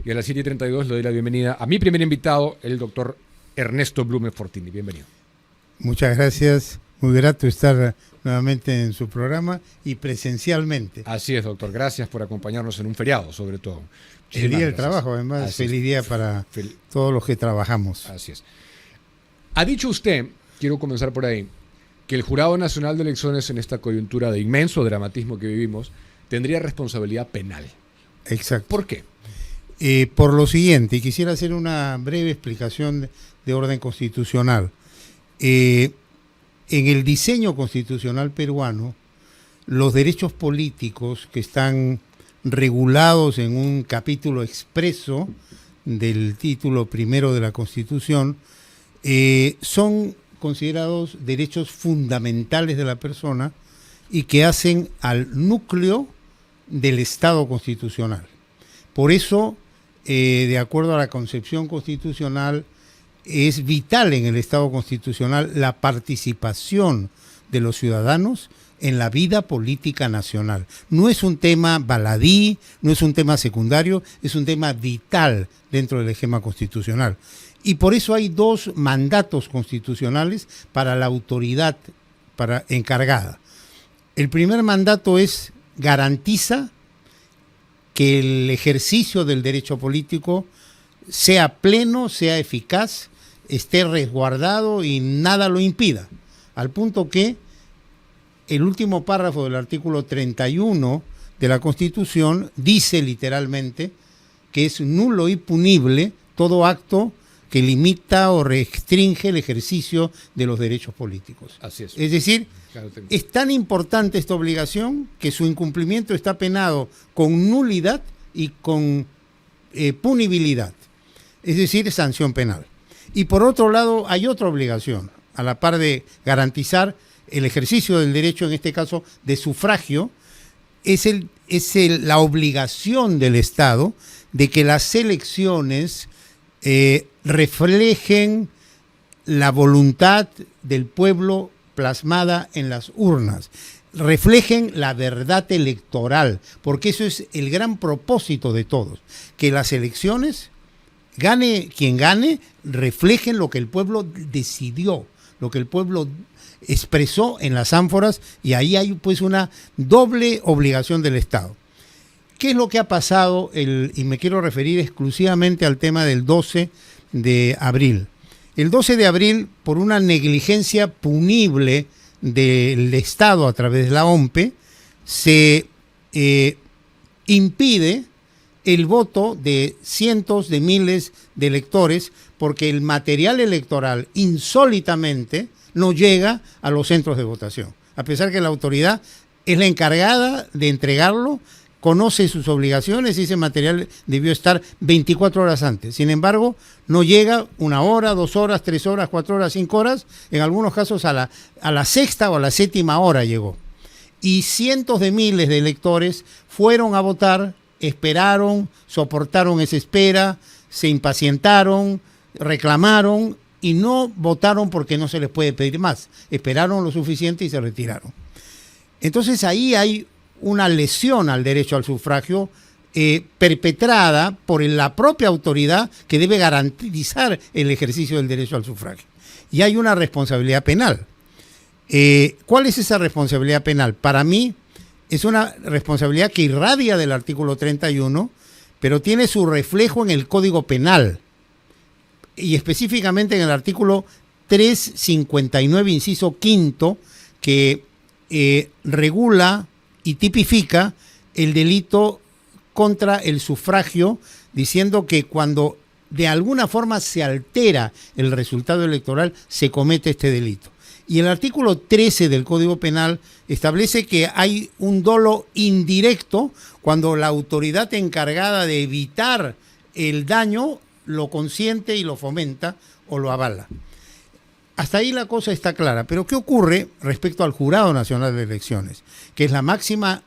Y a las 7:32 le doy la bienvenida a mi primer invitado, el doctor Ernesto Blume Fortini. Bienvenido. Muchas gracias. Muy grato estar nuevamente en su programa y presencialmente. Así es, doctor. Gracias por acompañarnos en un feriado, sobre todo. El día del trabajo, además, Así feliz día para todos los que trabajamos. Así es. Ha dicho usted, quiero comenzar por ahí, que el Jurado Nacional de Elecciones en esta coyuntura de inmenso dramatismo que vivimos tendría responsabilidad penal. Exacto. ¿Por qué? Por lo siguiente, y quisiera hacer una breve explicación de orden constitucional. En el diseño constitucional peruano, los derechos políticos que están regulados en un capítulo expreso del título primero de la Constitución son considerados derechos fundamentales de la persona y que hacen al núcleo del Estado constitucional. Por eso, de acuerdo a la concepción constitucional, es vital en el Estado constitucional la participación de los ciudadanos en la vida política nacional. No es un tema baladí, no es un tema secundario, es un tema vital dentro del esquema constitucional. Y por eso hay dos mandatos constitucionales para la autoridad encargada. El primer mandato es garantiza que el ejercicio del derecho político sea pleno, sea eficaz, esté resguardado y nada lo impida. Al punto que el último párrafo del artículo 31 de la Constitución dice literalmente que es nulo y punible todo acto que limita o restringe el ejercicio de los derechos políticos. Así es. Es decir, es tan importante esta obligación que su incumplimiento está penado con nulidad y con punibilidad, es decir, sanción penal. Y por otro lado, hay otra obligación, a la par de garantizar el ejercicio del derecho, en este caso de sufragio, es la obligación del Estado de que las elecciones reflejen la voluntad del pueblo plasmada en las urnas, reflejen la verdad electoral, porque eso es el gran propósito de todos, que las elecciones, gane quien gane, reflejen lo que el pueblo decidió, lo que el pueblo expresó en las ánforas, y ahí hay pues una doble obligación del Estado. ¿Qué es lo que ha pasado? Y me quiero referir exclusivamente al tema del 12 de abril. El 12 de abril, por una negligencia punible del Estado a través de la OMPE, se impide el voto de cientos de miles de electores porque el material electoral insólitamente no llega a los centros de votación, a pesar que la autoridad es la encargada de entregarlo, conoce sus obligaciones y ese material debió estar 24 horas antes. Sin embargo, no llega 1 hora, 2 horas, 3 horas, 4 horas, 5 horas, en algunos casos a la sexta o a la séptima hora llegó. Y cientos de miles de electores fueron a votar, esperaron, soportaron esa espera, se impacientaron, reclamaron y no votaron porque no se les puede pedir más. Esperaron lo suficiente y se retiraron. Entonces ahí hay una lesión al derecho al sufragio perpetrada por la propia autoridad que debe garantizar el ejercicio del derecho al sufragio. Y hay una responsabilidad penal. ¿Cuál es esa responsabilidad penal? Para mí es una responsabilidad que irradia del artículo 31, pero tiene su reflejo en el Código Penal y específicamente en el artículo 359, inciso quinto, que regula y tipifica el delito contra el sufragio, diciendo que cuando de alguna forma se altera el resultado electoral, se comete este delito. Y el artículo 13 del Código Penal establece que hay un dolo indirecto cuando la autoridad encargada de evitar el daño lo consiente y lo fomenta o lo avala. Hasta ahí la cosa está clara, pero ¿qué ocurre respecto al Jurado Nacional de Elecciones? Que es la máxima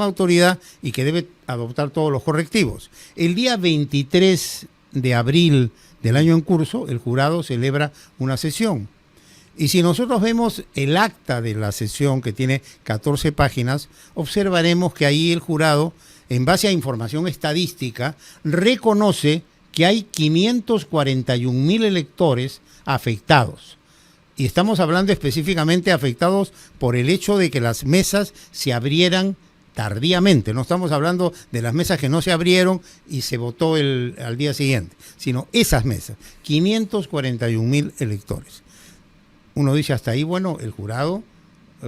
autoridad y que debe adoptar todos los correctivos. El día 23 de abril del año en curso, el jurado celebra una sesión. Y si nosotros vemos el acta de la sesión, que tiene 14 páginas, observaremos que ahí el jurado en base a información estadística, reconoce que hay 541.000 electores afectados. Y estamos hablando específicamente afectados por el hecho de que las mesas se abrieran tardíamente. No estamos hablando de las mesas que no se abrieron y se votó al día siguiente, sino esas mesas. 541.000 electores. Uno dice hasta ahí, bueno, el jurado,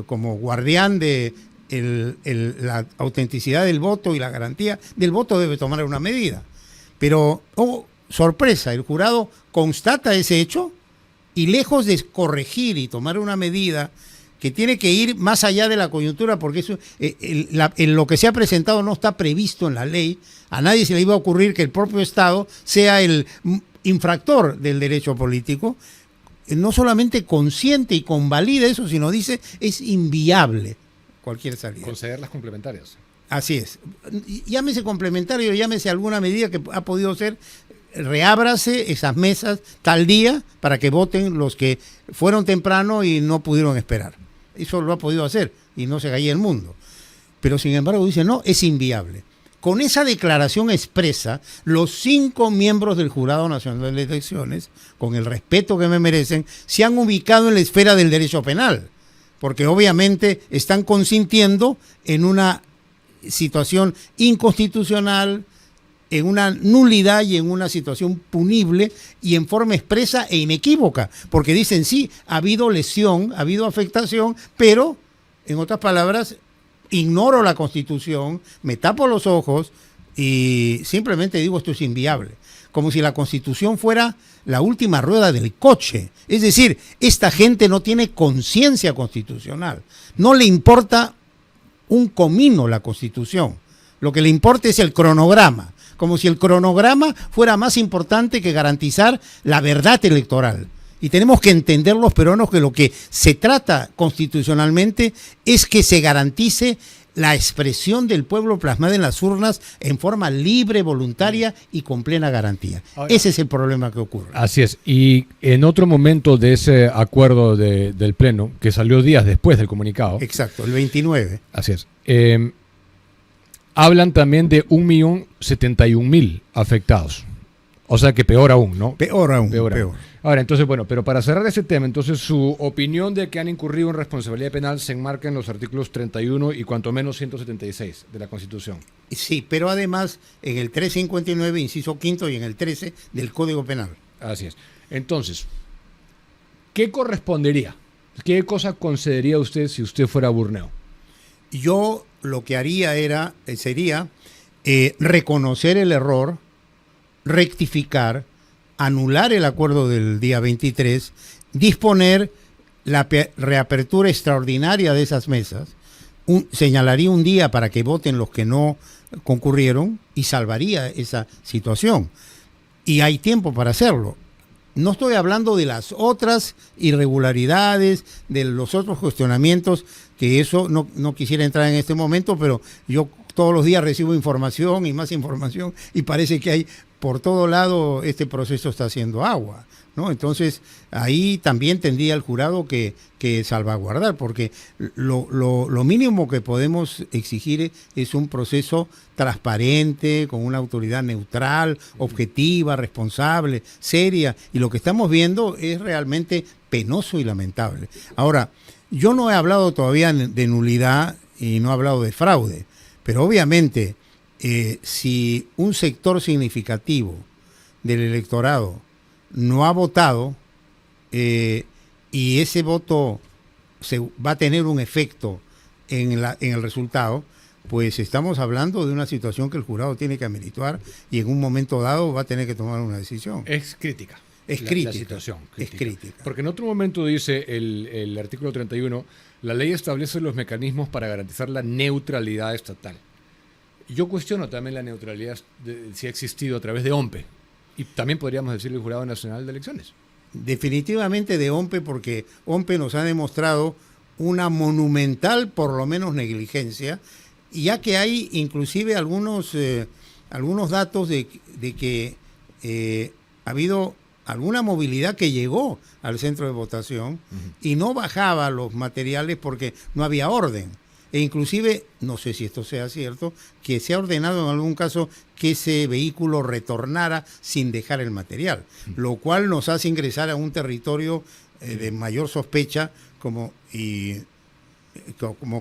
como guardián de la autenticidad del voto y la garantía del voto, debe tomar una medida. Pero, oh, sorpresa, el jurado constata ese hecho y lejos de corregir y tomar una medida que tiene que ir más allá de la coyuntura, porque eso, lo que se ha presentado no está previsto en la ley. A nadie se le iba a ocurrir que el propio Estado sea el infractor del derecho político. No solamente consiente y convalida eso, sino dice es inviable cualquier salida. Conceder las complementarias. Así es. Llámese complementario, llámese alguna medida que ha podido ser, reábrase esas mesas tal día para que voten los que fueron temprano y no pudieron esperar. Eso lo ha podido hacer y no se caía el mundo. Pero sin embargo dice, no, es inviable. Con esa declaración expresa, los 5 miembros del Jurado Nacional de Elecciones, con el respeto que me merecen, se han ubicado en la esfera del derecho penal, porque obviamente están consintiendo en una situación inconstitucional, en una nulidad y en una situación punible y en forma expresa e inequívoca, porque dicen sí, ha habido lesión, ha habido afectación, pero, en otras palabras, ignoro la Constitución, me tapo los ojos y simplemente digo esto es inviable. Como si la Constitución fuera la última rueda del coche. Es decir, esta gente no tiene conciencia constitucional. No le importa un comino la Constitución. Lo que le importa es el cronograma. Como si el cronograma fuera más importante que garantizar la verdad electoral. Y tenemos que entender los peruanos que lo que se trata constitucionalmente es que se garantice la expresión del pueblo plasmada en las urnas en forma libre, voluntaria y con plena garantía. Ahora, ese es el problema que ocurre. Así es. Y en otro momento de ese acuerdo del Pleno, que salió días después del comunicado. Exacto, el 29. Así es. Hablan también de 1.071.000 afectados. O sea que peor aún, ¿no? Peor aún. Ahora, entonces, bueno, pero para cerrar ese tema, entonces su opinión de que han incurrido en responsabilidad penal se enmarca en los artículos 31 y cuanto menos 176 de la Constitución. Sí, pero además en el 359, inciso quinto, y en el 13 del Código Penal. Así es. Entonces, ¿qué correspondería? ¿Qué cosa concedería usted si usted fuera Burneo? Yo lo que haría sería reconocer el error, rectificar, anular el acuerdo del día 23, disponer la reapertura extraordinaria de esas mesas, señalaría un día para que voten los que no concurrieron y salvaría esa situación. Y hay tiempo para hacerlo. No estoy hablando de las otras irregularidades, de los otros cuestionamientos, que eso no quisiera entrar en este momento, pero yo todos los días recibo información y más información y parece que hay por todo lado este proceso está haciendo agua, ¿no? Entonces ahí también tendría el jurado que salvaguardar, porque lo mínimo que podemos exigir es un proceso transparente, con una autoridad neutral, objetiva, responsable, seria, y lo que estamos viendo es realmente penoso y lamentable. Ahora, yo no he hablado todavía de nulidad y no he hablado de fraude, pero obviamente si un sector significativo del electorado no ha votado y ese voto va a tener un efecto en el resultado, pues estamos hablando de una situación que el jurado tiene que amerituar y en un momento dado va a tener que tomar una decisión. Es crítica. Es crítica. La situación. Crítica. Es crítica. Porque en otro momento dice el artículo 31, la ley establece los mecanismos para garantizar la neutralidad estatal. Yo cuestiono también la neutralidad si ha existido a través de OMPE. Y también podríamos decirle el Jurado Nacional de Elecciones. Definitivamente de OMPE, porque OMPE nos ha demostrado una monumental, por lo menos, negligencia, ya que hay inclusive algunos datos de que ha habido alguna movilidad que llegó al centro de votación y no bajaba los materiales porque no había orden. E inclusive, no sé si esto sea cierto, que se ha ordenado en algún caso que ese vehículo retornara sin dejar el material, lo cual nos hace ingresar a un territorio de mayor sospecha, como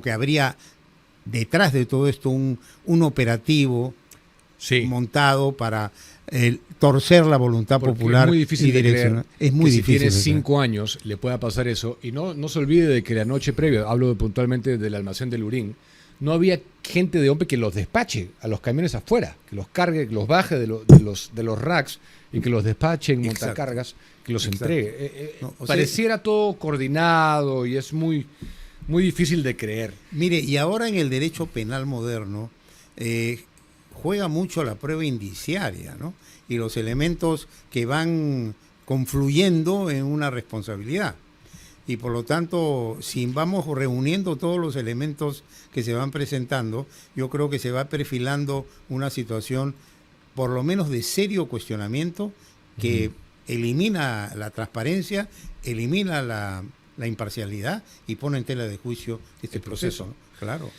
que habría detrás de todo esto un operativo montado para torcer la voluntad popular. Es muy difícil de creer. Es muy que difícil. Si tiene 5 años le pueda pasar eso. Y no se olvide de que la noche previa, hablo puntualmente del almacén de Lurín, no había gente de OMPE que los despache a los camiones afuera, que los cargue, que los baje de los racks y que los despache en montacargas, que los entregue. Pareciera todo coordinado y es muy, muy difícil de creer. Mire, y ahora en el derecho penal moderno juega mucho la prueba indiciaria, ¿no? Y los elementos que van confluyendo en una responsabilidad. Y por lo tanto, si vamos reuniendo todos los elementos que se van presentando, yo creo que se va perfilando una situación por lo menos de serio cuestionamiento que elimina la transparencia, elimina la imparcialidad y pone en tela de juicio este proceso, ¿no? Claro.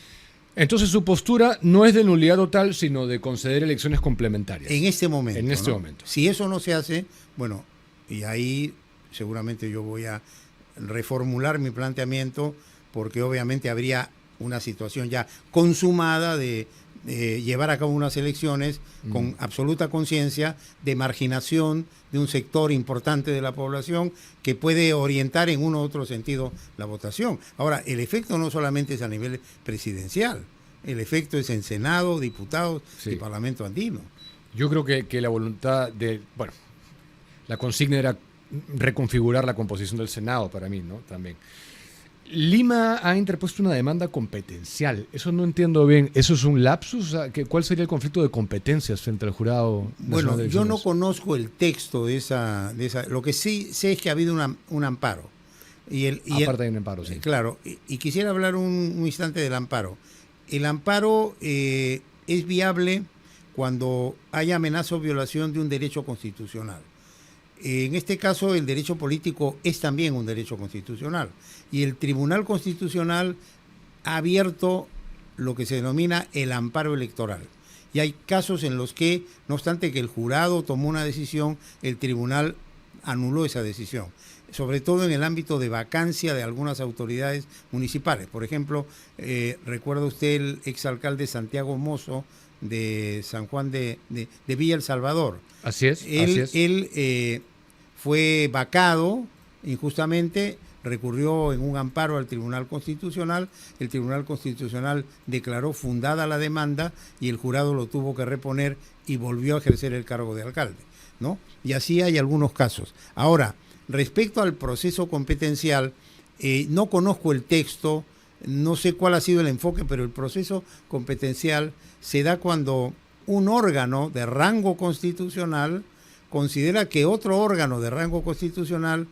Entonces su postura no es de nulidad total, sino de conceder elecciones complementarias. En este momento. En este momento. Si eso no se hace, bueno, y ahí seguramente yo voy a reformular mi planteamiento, porque obviamente habría una situación ya consumada de llevar a cabo unas elecciones con absoluta conciencia de marginación de un sector importante de la población que puede orientar en uno u otro sentido la votación. Ahora, el efecto no solamente es a nivel presidencial, el efecto es en Senado, diputados y Parlamento andino. Yo creo que la voluntad la consigna era reconfigurar la composición del Senado para mí, ¿no? También. Lima ha interpuesto una demanda competencial. Eso no entiendo bien. ¿Eso es un lapsus? ¿Cuál sería el conflicto de competencias frente al Jurado Nacional de Elecciones? Yo no conozco el texto de esa. Lo que sí sé es que ha habido un amparo. Aparte hay un amparo, sí. Claro. Y quisiera hablar un instante del amparo. El amparo es viable cuando haya amenaza o violación de un derecho constitucional. En este caso, el derecho político es también un derecho constitucional y el Tribunal Constitucional ha abierto lo que se denomina el amparo electoral. Y hay casos en los que, no obstante que el jurado tomó una decisión, el tribunal anuló esa decisión, sobre todo en el ámbito de vacancia de algunas autoridades municipales. Por ejemplo, recuerda usted el exalcalde Santiago Mozo de San Juan de Villa El Salvador. Así es. Él fue vacado injustamente, recurrió en un amparo al Tribunal Constitucional, el Tribunal Constitucional declaró fundada la demanda y el jurado lo tuvo que reponer y volvió a ejercer el cargo de alcalde, ¿no? Y así hay algunos casos. Ahora, respecto al proceso competencial, no conozco el texto, no sé cuál ha sido el enfoque, pero el proceso competencial se da cuando un órgano de rango constitucional considera que otro órgano de rango constitucional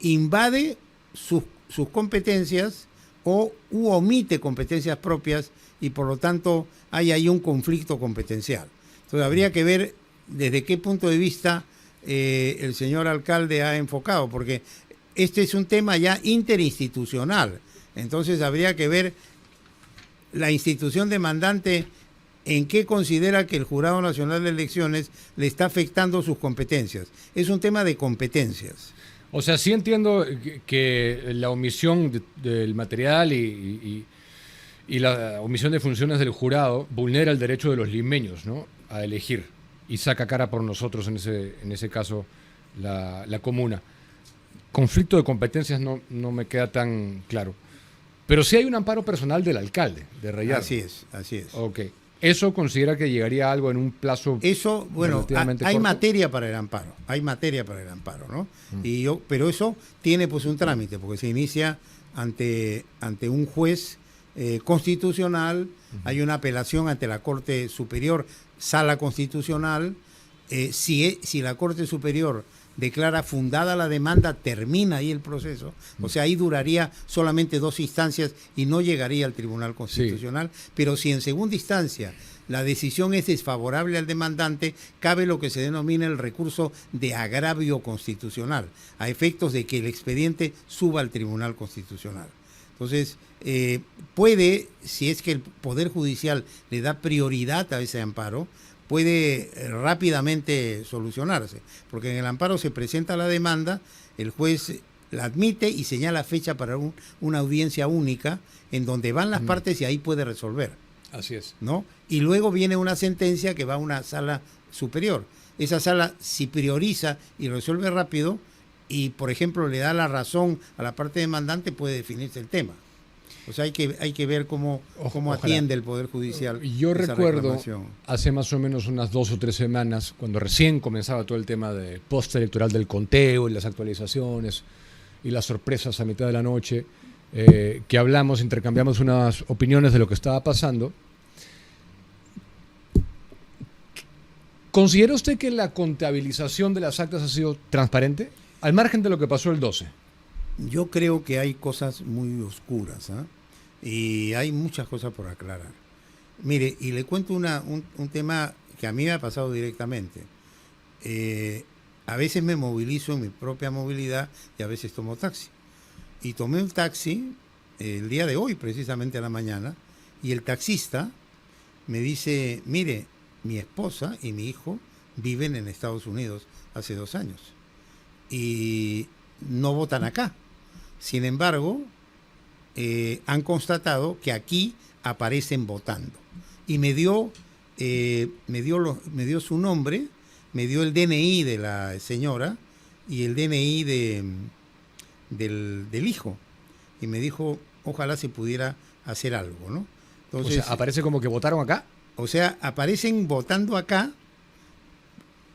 invade sus competencias u omite competencias propias y por lo tanto hay ahí un conflicto competencial. Entonces habría que ver desde qué punto de vista el señor alcalde ha enfocado, porque este es un tema ya interinstitucional. Entonces habría que ver la institución demandante en qué considera que el Jurado Nacional de Elecciones le está afectando sus competencias. Es un tema de competencias. O sea, sí entiendo que la omisión del material y la omisión de funciones del jurado vulnera el derecho de los limeños, ¿no?, a elegir y saca cara por nosotros, en ese caso, la comuna. Conflicto de competencias no me queda tan claro. Pero sí hay un amparo personal del alcalde de Rayado. Así es. Ok. ¿Eso considera que llegaría a algo en un plazo? Eso, bueno, hay corto? materia para el amparo, ¿no? Pero eso tiene pues un trámite, porque se inicia ante un juez constitucional, hay una apelación ante la Corte Superior, Sala Constitucional. Si la Corte Superior declara fundada la demanda, termina ahí el proceso. O sea, ahí duraría solamente 2 instancias y no llegaría al Tribunal Constitucional. Sí. Pero si en segunda instancia la decisión es desfavorable al demandante, cabe lo que se denomina el recurso de agravio constitucional, a efectos de que el expediente suba al Tribunal Constitucional. Entonces, puede, si es que el Poder Judicial le da prioridad a ese amparo, puede rápidamente solucionarse, porque en el amparo se presenta la demanda, el juez la admite y señala fecha para una audiencia única en donde van las partes y ahí puede resolver. Así es. ¿No? Y luego viene una sentencia que va a una sala superior. Esa sala, si prioriza y resuelve rápido y, por ejemplo, le da la razón a la parte demandante, puede definirse el tema. O sea, hay que ver cómo atiende el Poder Judicial. Yo recuerdo hace más o menos unas 2 o 3 semanas, cuando recién comenzaba todo el tema de postelectoral del conteo y las actualizaciones y las sorpresas a mitad de la noche, que hablamos, intercambiamos unas opiniones de lo que estaba pasando. ¿Considera usted que la contabilización de las actas ha sido transparente? Al margen de lo que pasó el 12. Yo creo que hay cosas muy oscuras, ¿eh? Y hay muchas cosas por aclarar. Mire, y le cuento un tema que a mí me ha pasado directamente. A veces me movilizo en mi propia movilidad y a veces tomo taxi. Y tomé un taxi el día de hoy, precisamente a la mañana, y el taxista me dice, mire, mi esposa y mi hijo viven en Estados Unidos hace 2 años y no votan acá. Sin embargo, han constatado que aquí aparecen votando. Y me dio su nombre, me dio el DNI de la señora y el DNI del hijo. Y me dijo, ojalá se pudiera hacer algo, ¿no? Entonces, o sea, ¿aparece como que votaron acá? O sea, aparecen votando acá,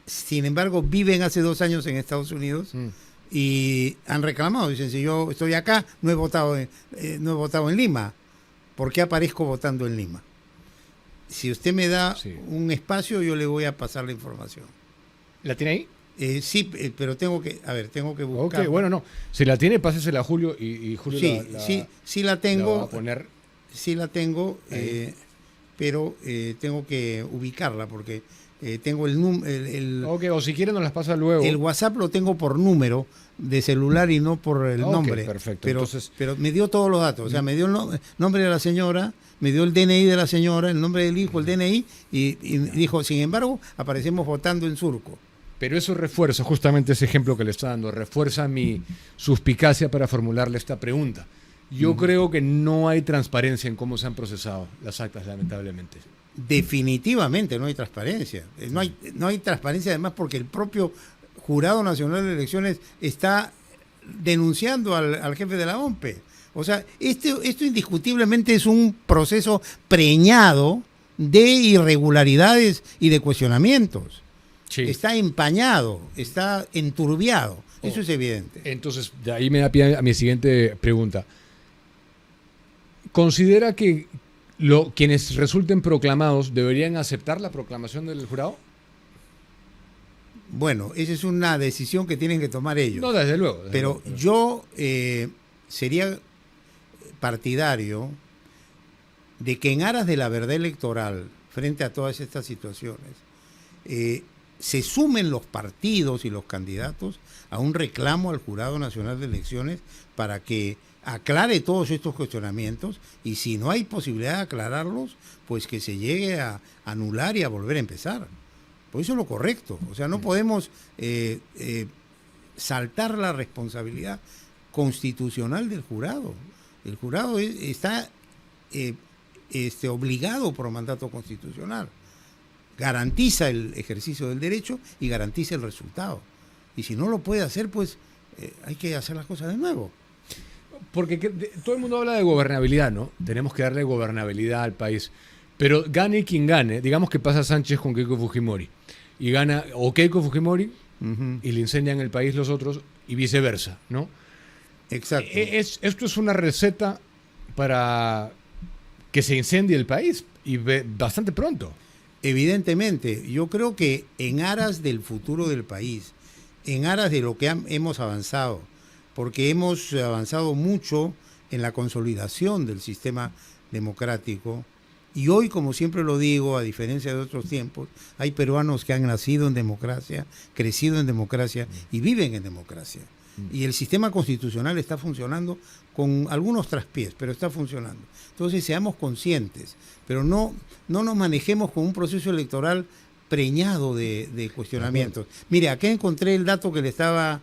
sin embargo, viven hace 2 años en Estados Unidos y han reclamado. Dicen, si yo estoy acá, no he votado en Lima. ¿Por qué aparezco votando en Lima? Si usted me da un espacio, yo le voy a pasar la información. ¿La tiene ahí? Sí, pero tengo que buscar. Ok, bueno, no. Si la tiene, pásesela a Julio y Julio sí la tengo. La va a poner. Sí la tengo, pero tengo que ubicarla porque tengo el número. Ok, o si quiere nos las pasa luego. El WhatsApp lo tengo por número de celular y no por el nombre. Perfecto. Pero me dio todos los datos. O sea, me dio el nombre de la señora, me dio el DNI de la señora, el nombre del hijo, el DNI, y dijo, sin embargo, aparecemos votando en Surco. Pero eso refuerza justamente ese ejemplo que le está dando, refuerza mi suspicacia para formularle esta pregunta. Yo creo que no hay transparencia en cómo se han procesado las actas, lamentablemente. Definitivamente no hay transparencia. No hay transparencia además porque el propio Jurado Nacional de Elecciones está denunciando al jefe de la OMPE. O sea, esto indiscutiblemente es un proceso preñado de irregularidades y de cuestionamientos. Sí. Está empañado, está enturbiado. Eso es evidente. Entonces, de ahí me da pie a mi siguiente pregunta. ¿Considera que quienes resulten proclamados deberían aceptar la proclamación del jurado? Bueno, esa es una decisión que tienen que tomar ellos. No, desde luego. Pero yo sería partidario de que en aras de la verdad electoral, frente a todas estas situaciones, se sumen los partidos y los candidatos a un reclamo al Jurado Nacional de Elecciones para que aclare todos estos cuestionamientos y si no hay posibilidad de aclararlos, pues que se llegue a anular y a volver a empezar. Pues eso es lo correcto. O sea, no podemos saltar la responsabilidad constitucional del jurado. El jurado está obligado por mandato constitucional. Garantiza el ejercicio del derecho y garantiza el resultado. Y si no lo puede hacer, pues hay que hacer las cosas de nuevo. Porque todo el mundo habla de gobernabilidad, ¿no? Tenemos que darle gobernabilidad al país. Pero gane quien gane, digamos que pasa Sánchez con Keiko Fujimori, y gana o Keiko Fujimori y le incendian el país los otros, y viceversa, ¿no? Exacto. Esto es una receta para que se incendie el país, y bastante pronto. Evidentemente, yo creo que en aras del futuro del país, en aras de lo que hemos avanzado, porque hemos avanzado mucho en la consolidación del sistema democrático, y hoy, como siempre lo digo, a diferencia de otros tiempos, hay peruanos que han nacido en democracia, crecido en democracia y viven en democracia. y el sistema constitucional está funcionando con algunos traspiés, pero está funcionando. Entonces seamos conscientes, pero no nos manejemos con un proceso electoral preñado de cuestionamientos. Mire, acá encontré el dato que le estaba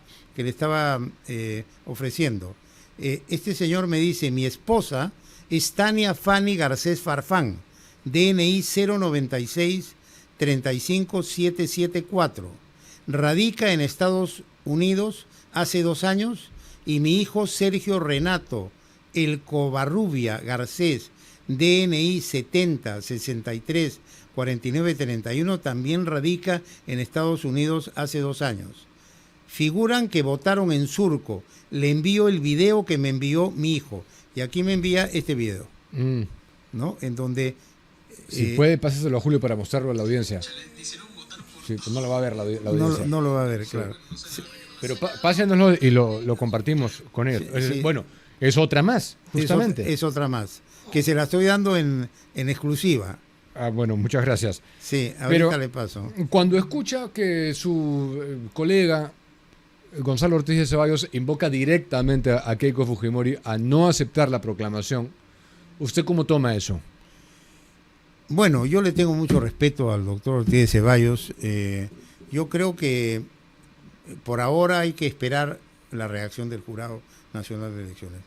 ofreciendo. Este señor me dice, mi esposa es Tania Fanny Garcés Farfán, DNI 096 35774. Radica en Estados Unidos hace 2 años y mi hijo Sergio Renato El Covarrubia Garcés, DNI 70 63 49 31, también radica en Estados Unidos hace 2 años. Figuran que votaron en Surco. Le envío el video que me envió mi hijo. Y aquí me envía este video, ¿no? En donde... Si puede, pásaselo a Julio para mostrarlo a la audiencia. Sí, pues no lo va a ver la audiencia. No lo va a ver, claro. Sí. Pero pásenoslo y lo compartimos con ellos. Sí. Bueno, es otra más, justamente. Es otra más, que se la estoy dando en exclusiva. Bueno, muchas gracias. Sí, ahorita le paso. Cuando escucha que su colega Gonzalo Ortiz de Ceballos invoca directamente a Keiko Fujimori a no aceptar la proclamación, ¿usted cómo toma eso? Bueno, yo le tengo mucho respeto al doctor Ortiz de Ceballos. Yo creo que por ahora hay que esperar la reacción del Jurado Nacional de Elecciones.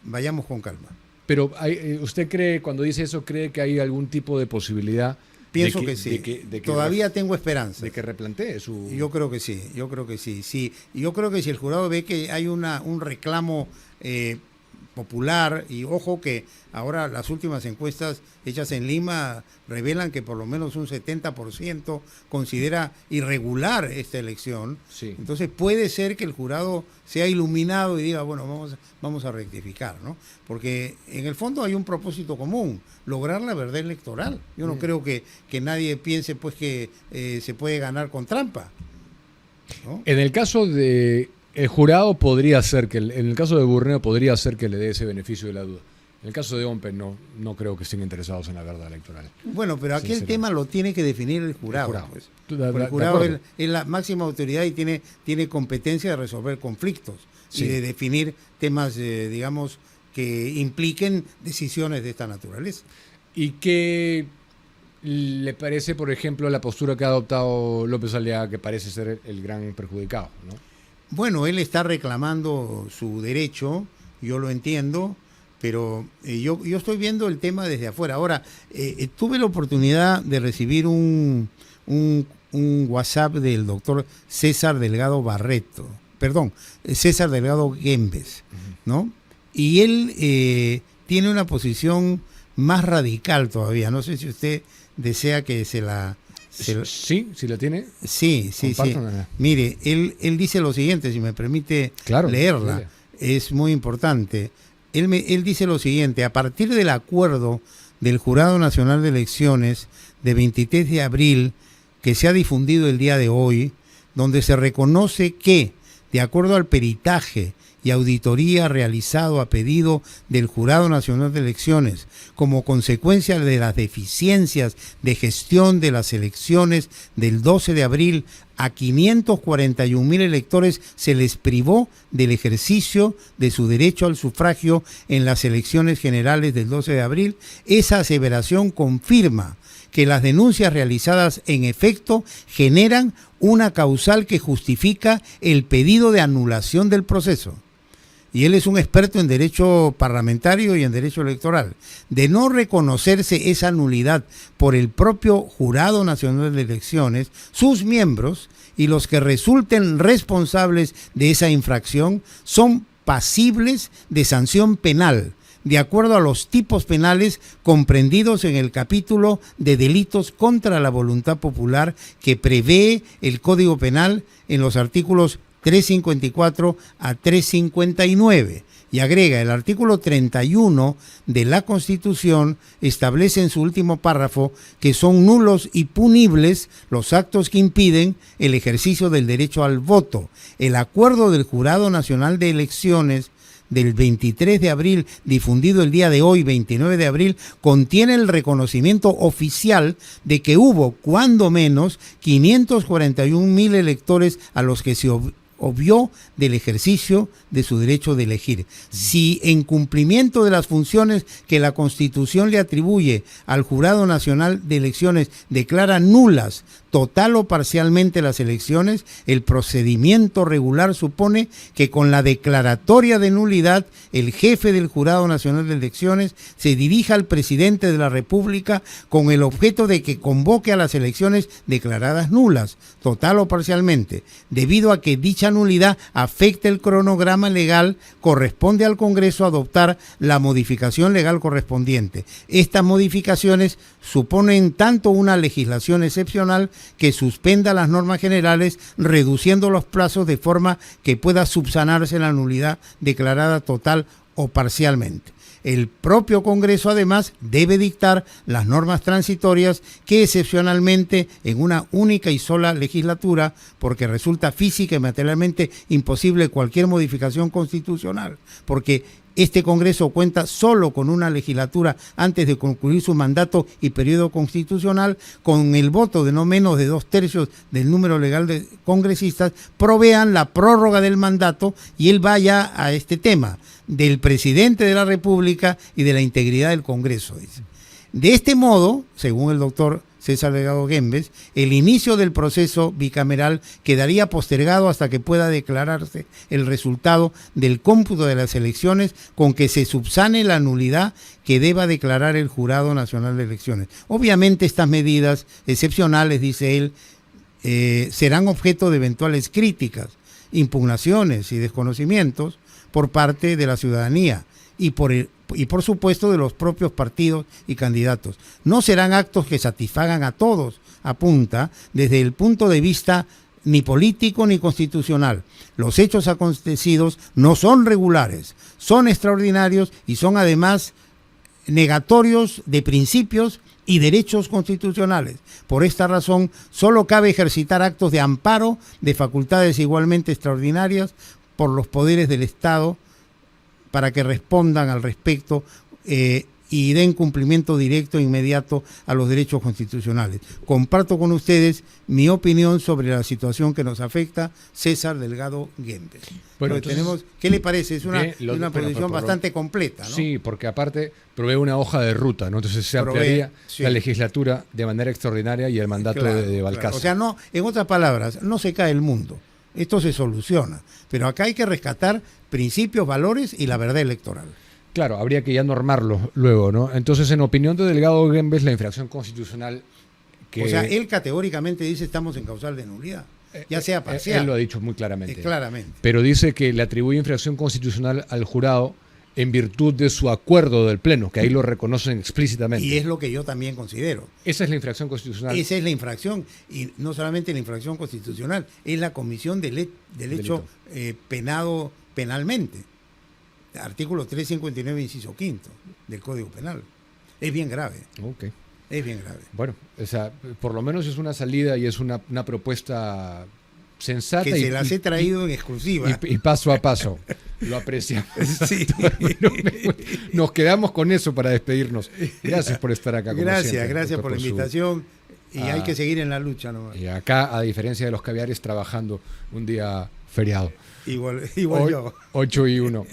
Vayamos con calma. Pero ¿usted cree, cuando dice eso, cree que hay algún tipo de posibilidad? Pienso que sí. Todavía tengo esperanza. De que replantee su... Yo creo que sí. Yo creo que si el jurado ve que hay un reclamo popular, y ojo que ahora las últimas encuestas hechas en Lima revelan que por lo menos un 70% considera irregular esta elección. Sí. Entonces puede ser que el jurado sea iluminado y diga, bueno, vamos a rectificar, ¿no? Porque en el fondo hay un propósito común, lograr la verdad electoral. Yo no creo que nadie piense pues que se puede ganar con trampa, ¿no? En el caso de... El jurado podría ser en el caso de Burneo podría ser que le dé ese beneficio de la duda. En el caso de OMPE no creo que estén interesados en la verdad electoral. Bueno, pero aquí el tema lo tiene que definir el jurado. Pues. El jurado es la máxima autoridad y tiene competencia de resolver conflictos y de definir temas, digamos, que impliquen decisiones de esta naturaleza. ¿Y qué le parece, por ejemplo, la postura que ha adoptado López Aliaga, que parece ser el gran perjudicado, ¿no? Bueno, él está reclamando su derecho, yo lo entiendo, pero yo estoy viendo el tema desde afuera. Ahora, tuve la oportunidad de recibir un WhatsApp del doctor César Delgado Barreto, César Delgado Gembes, ¿no? Y él tiene una posición más radical todavía. No sé si usted desea que se la... Sí, si la tiene. Sí. Mire, él dice lo siguiente, si me permite leerla, mire. Es muy importante. Él dice lo siguiente: a partir del acuerdo del Jurado Nacional de Elecciones de 23 de abril, que se ha difundido el día de hoy, donde se reconoce que, de acuerdo al peritaje y auditoría realizado a pedido del Jurado Nacional de Elecciones, como consecuencia de las deficiencias de gestión de las elecciones del 12 de abril, a 541.000 electores se les privó del ejercicio de su derecho al sufragio en las elecciones generales del 12 de abril. Esa aseveración confirma que las denuncias realizadas en efecto generan una causal que justifica el pedido de anulación del proceso. Y él es un experto en derecho parlamentario y en derecho electoral. De no reconocerse esa nulidad por el propio Jurado Nacional de Elecciones, sus miembros y los que resulten responsables de esa infracción son pasibles de sanción penal, de acuerdo a los tipos penales comprendidos en el capítulo de delitos contra la voluntad popular que prevé el Código Penal en los artículos 354 a 359, y agrega: el artículo 31 de la Constitución establece en su último párrafo que son nulos y punibles los actos que impiden el ejercicio del derecho al voto. El acuerdo del Jurado Nacional de Elecciones del 23 de abril, difundido el día de hoy, 29 de abril, contiene el reconocimiento oficial de que hubo, cuando menos, 541.000 electores a los que se obvió del ejercicio de su derecho de elegir. Si en cumplimiento de las funciones que la Constitución le atribuye al Jurado Nacional de Elecciones declara nulas total o parcialmente las elecciones, el procedimiento regular supone que con la declaratoria de nulidad, el jefe del Jurado Nacional de Elecciones se dirija al presidente de la República con el objeto de que convoque a las elecciones declaradas nulas, total o parcialmente. Debido a que dicha nulidad afecta el cronograma legal, corresponde al Congreso adoptar la modificación legal correspondiente. Estas modificaciones suponen tanto una legislación excepcional que suspenda las normas generales, reduciendo los plazos de forma que pueda subsanarse la nulidad declarada total o parcialmente. El propio Congreso, además, debe dictar las normas transitorias que excepcionalmente en una única y sola legislatura, porque resulta física y materialmente imposible cualquier modificación constitucional, porque este Congreso cuenta solo con una legislatura antes de concluir su mandato y periodo constitucional, con el voto de no menos de 2/3 del número legal de congresistas, provean la prórroga del mandato, y él vaya a este tema del presidente de la República y de la integridad del Congreso, dice. De este modo, según el doctor César Delgado Guembes, el inicio del proceso bicameral quedaría postergado hasta que pueda declararse el resultado del cómputo de las elecciones, con que se subsane la nulidad que deba declarar el Jurado Nacional de Elecciones. Obviamente estas medidas excepcionales, dice él, serán objeto de eventuales críticas, impugnaciones y desconocimientos por parte de la ciudadanía y por supuesto de los propios partidos y candidatos. No serán actos que satisfagan a todos, apunta, desde el punto de vista ni político ni constitucional. Los hechos acontecidos no son regulares, son extraordinarios y son además negatorios de principios y derechos constitucionales. Por esta razón, solo cabe ejercitar actos de amparo de facultades igualmente extraordinarias por los poderes del Estado para que respondan al respecto y den cumplimiento directo e inmediato a los derechos constitucionales. Comparto con ustedes mi opinión sobre la situación que nos afecta. César Delgado Guembes. Bueno, entonces, tenemos, ¿qué le parece? Es una posición bastante completa, ¿no? Sí, porque aparte provee una hoja de ruta, ¿no? Entonces se ampliaría la legislatura de manera extraordinaria y el mandato de Balcázar. Claro. O sea, no, en otras palabras, no se cae el mundo. Esto se soluciona. Pero acá hay que rescatar principios, valores y la verdad electoral. Claro, habría que ya normarlo luego, ¿no? Entonces, en opinión de Delgado Guembes, la infracción constitucional que... O sea, él categóricamente dice estamos en causal de nulidad, ya sea parcial. Él lo ha dicho muy claramente. Claramente. Pero dice que le atribuye infracción constitucional al jurado en virtud de su acuerdo del Pleno, que ahí lo reconocen explícitamente. Y es lo que yo también considero. Esa es la infracción constitucional. Esa es la infracción, y no solamente la infracción constitucional, es la comisión del hecho penado penalmente. Artículo 359, inciso quinto del Código Penal. Es bien grave. Ok. Es bien grave. Bueno, o sea, por lo menos es una salida y es una propuesta sensata. Que se las he traído en exclusiva. Y paso a paso. Lo apreciamos. Sí. Nos quedamos con eso para despedirnos. Gracias por estar acá. Gracias por la invitación. Y hay que seguir en la lucha nomás. Y acá, a diferencia de los caviares, trabajando un día feriado. Igual yo. 8:01.